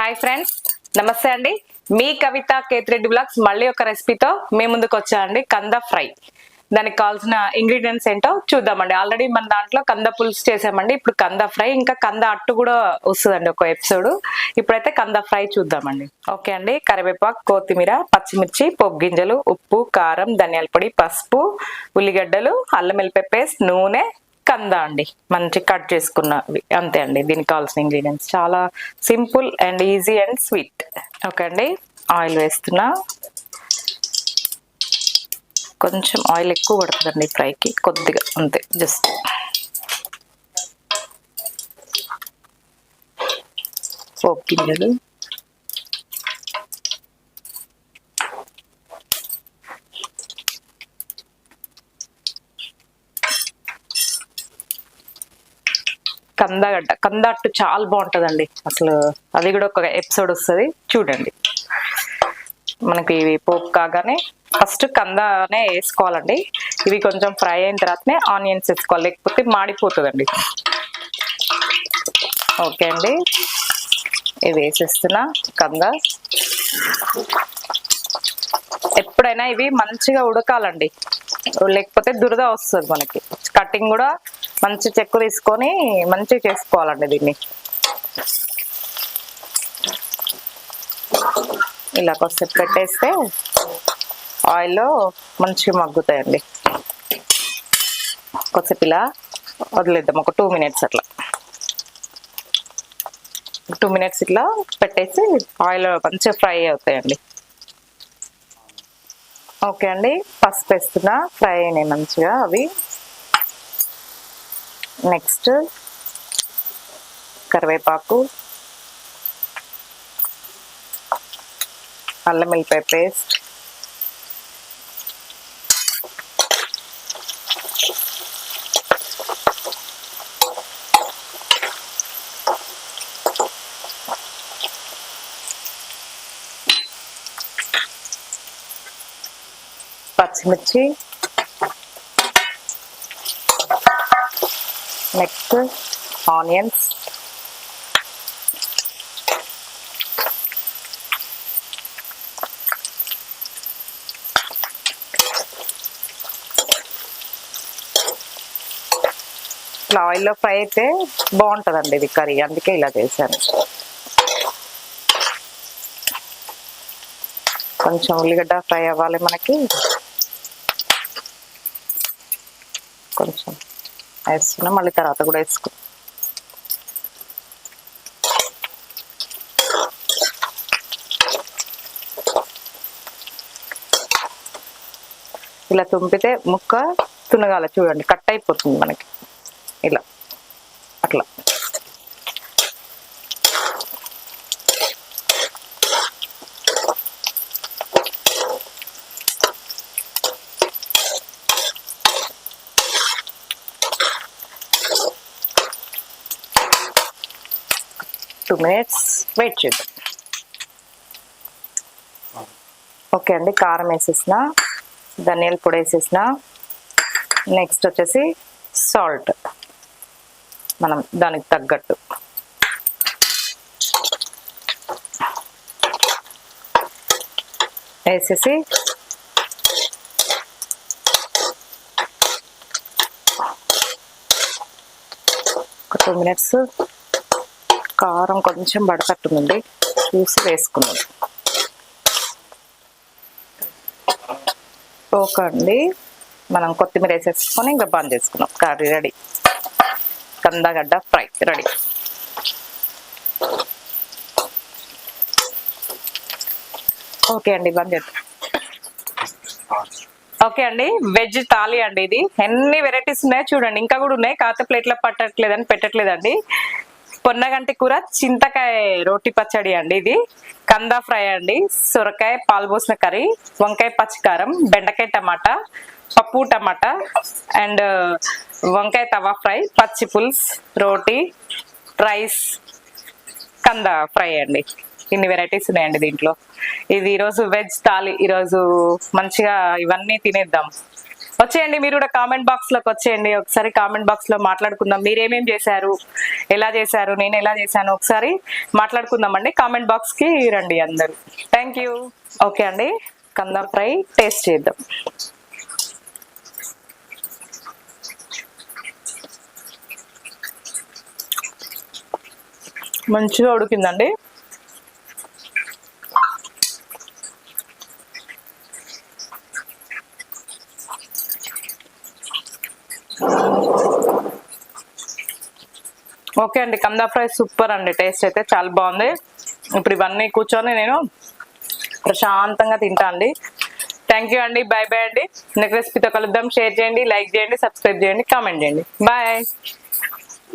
Hi friends, నమస్తే అండి. మీ కవిత Kethireddy blogs మళ్ళీ ఒక రెసిపీతో మీ ముందుకు వచ్చానండి. కంద ఫ్రై. దానికి కావాల్సిన ఇంగ్రీడియంట్స్ ఏంటో చూద్దామండి. ఆల్రెడీ మన దాంట్లో కంద పులుసు చేసామండి. ఇప్పుడు కంద ఫ్రై, ఇంకా కంద అట్టు కూడా వస్తుందండి ఒక ఎపిసోడ్. ఇప్పుడైతే కంద ఫ్రై చూద్దామండి. ఓకే అండి. కరివేపాకు, కొత్తిమీర, పచ్చిమిర్చి, పోపు గింజలు, ఉప్పు, కారం, ధనియాల పొడి, పసుపు, ఉల్లిగడ్డలు, అల్లం వెల్లిపాయ పేస్ట్, నూనె, కంద అండి మంచి కట్ చేసుకున్నవి. అంతే అండి దీనికి కావాల్సిన ఇంగ్రీడియంట్స్. చాలా simple and easy and sweet. Okay అండి. ఆయిల్ వేస్తున్నా. కొంచెం ఆయిల్ ఎక్కువ పడుతుందండి ఫ్రైకి, కొద్దిగా అంతే. జస్ట్ పోపు గింజలు, కందగడ్డ. కంద అట్టు చాలా బాగుంటుందండి అసలు. అది కూడా ఒక ఎపిసోడ్ వస్తుంది, చూడండి. మనకి ఇవి పోపు కాగానే ఫస్ట్ కందనే వేసుకోవాలండి. ఇవి కొంచెం ఫ్రై అయిన తర్వాతనే ఆనియన్స్ వేసుకోవాలి, లేకపోతే మాడిపోతుందండి. ఓకే అండి. ఇవి వేసేస్తున్నా కంద. ఎప్పుడైనా ఇవి మంచిగా ఉడకాలండి, లేకపోతే దురద వస్తుంది మనకి. కటింగ్ కూడా మంచి చెక్కు తీసుకొని మంచిగా చేసుకోవాలండి దీన్ని. ఇలా కొద్దిసేపు పెట్టేస్తే ఆయిల్లో మంచిగా మగ్గుతాయండి. కొద్దిసేపు ఇలా వదిలేద్దాం, ఒక 2 minutes అట్లా. 2 minutes ఇట్లా పెట్టేసి ఆయిల్ మంచిగా ఫ్రై అవుతాయండి. ఓకే అండి. పసుపు వేస్తున్నా, ఫ్రై అయినాయి మంచిగా అవి. నెక్స్ట్ కరివేపాకు, అల్లం వెల్లిపాయ పేస్ట్, పచ్చిమిర్చి, నెక్స్ట్ ఆనియన్స్, ఇట్లా ఆయిల్లో ఫ్రై అయితే బాగుంటుందండి ఇది కర్రీ, అందుకే ఇలా చేశాను. కొంచెం ఉల్లిగడ్డ ఫ్రై అవ్వాలి మనకి. కొంచెం వేసుకున్నాం, మళ్ళీ తర్వాత కూడా వేసుకున్నాం. ఇలా తుంపితే ముక్క తునగాల, చూడండి కట్ అయిపోతుంది మనకి ఇలా అట్లా. టూ మినిట్స్ వెయిట్ చేద్దాం. ఓకే అండి. కారం వేసేసిన, ధనియాల పొడి వేసేసిన. నెక్స్ట్ వచ్చేసి సాల్ట్, మనం దానికి తగ్గట్టు. వేసేసి ఒక 2 minutes. కారం కొంచెం పడతట్టుందండి, చూసి వేసుకున్నాం. ఓకే అండి. మనం కొత్తిమీర వేసేసుకొని ఇంకా బంద్ చేసుకున్నాం. Curry ready. కందగడ్డ ఫ్రై రెడీ. ఓకే అండి, బంద్ చేద్దాం. ఓకే అండి. వెజ్ థాలీ అండి ఇది. ఎన్ని వెరైటీస్ ఉన్నాయో చూడండి, ఇంకా కూడా ఉన్నాయి. కాకపోతే ప్లేట్లో పట్టట్లేదని పెట్టట్లేదండి. పొన్నగంటి కూర, చింతకాయ రోటి పచ్చడి అండి ఇది. కంద ఫ్రై అండి, సొరకాయ పాలుపోసిన కర్రీ, వంకాయ పచ్చికారం, బెండకాయ టమాటా, పప్పు టమాటా అండ్ వంకాయ తవా ఫ్రై, పచ్చి పులుసు, రోటీ, రైస్, కంద ఫ్రై అండి. ఇన్ని వెరైటీస్ ఉన్నాయండి దీంట్లో. ఇది ఈరోజు వెజ్ థాలీ. ఈరోజు మంచిగా ఇవన్నీ తినేద్దాం. వచ్చే వచ్చేయండి, మీరు కూడా కామెంట్ బాక్స్ లోకి వచ్చేయండి. ఒకసారి కామెంట్ బాక్స్ లో మాట్లాడుకుందాం. మీరు ఏమేం చేశారు, ఎలా చేశారు, నేను ఎలా చేశాను, ఒకసారి మాట్లాడుకుందాం అండి. కామెంట్ బాక్స్ కి రండి అందరు. Thank you. ఓకే అండి, కంద ఫ్రై టేస్ట్ చేద్దాం. మంచిగా ఉడికిందండి. ఓకే అండి, కంద ఫ్రై సూపర్ అండి. టేస్ట్ అయితే చాలా బాగుంది. ఇప్పుడు ఇవన్నీ కూర్చొని నేను ప్రశాంతంగా తింటా అండి. థ్యాంక్ యూ అండి. బాయ్ బాయ్ అండి. నెక్స్ట్ రెసిపీతో కలుద్దాం. షేర్ చేయండి, లైక్ చేయండి, సబ్స్క్రైబ్ చేయండి, కామెంట్ చేయండి. బాయ్.